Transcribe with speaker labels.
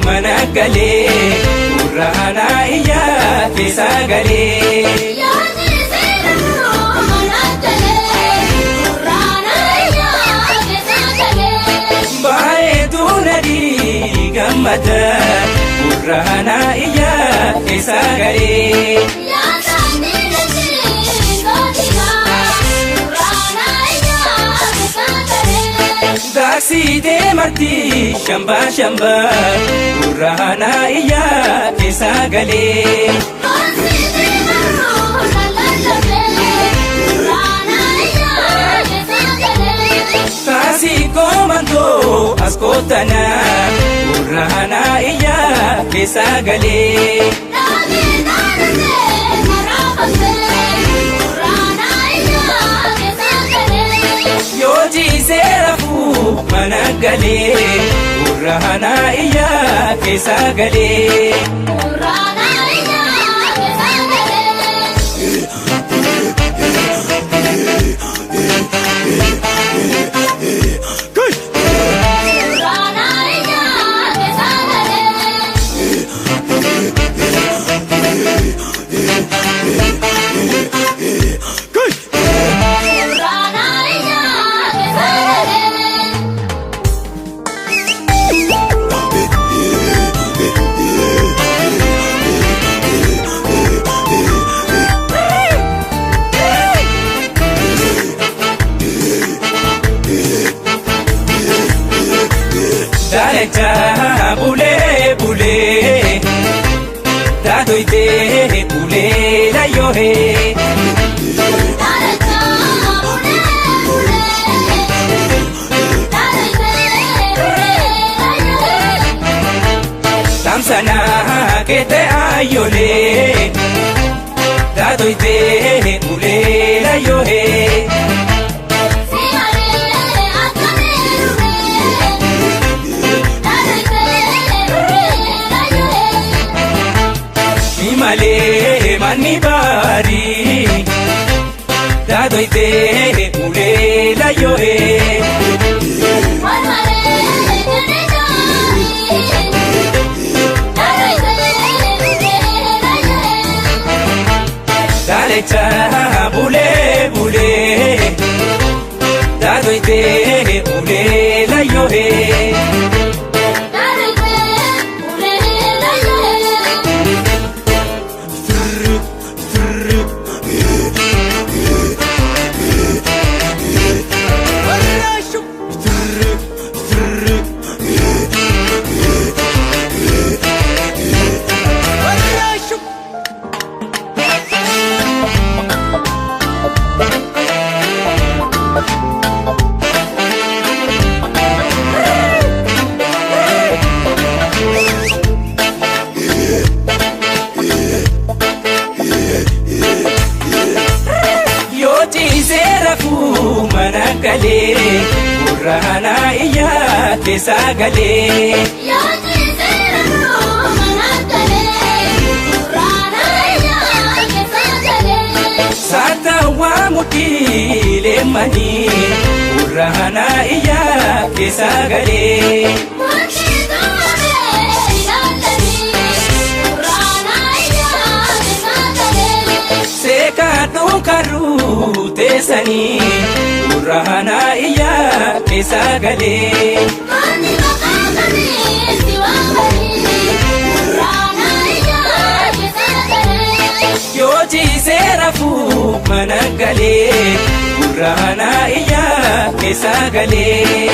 Speaker 1: managalee Urrahana iyyaa keessa galee baay'eetu nadii gammada Urrahana iyyaa keessa galee Daksitee marti shamba shamba Urrahana iyyaa keessa galee Taasii koomantoo as kootana Urrahana iyyaa keessa galee managalee Urrahana iyyaa keessa galee Dalecha bule bule Dadoite bule la yohe Dalecha bule bule Dadoite bule la yohe Tamsana kete ayole Dadoite bule la yohe Male mani bari Dadoite ule la yohe Male mani bari Dadoite ule la yohe Dalecha bule bule Dadoite ule la yohe managalee Urrahana iyyaa keessa galee Saatawaa mudhii leemmanii Urrahana iyyaa keessa galee Seekaadhu karuu teessanii Urrahana iyyaa keessa galee yoo jiisee rafuu managalee Urrahana iyyaa keessa galee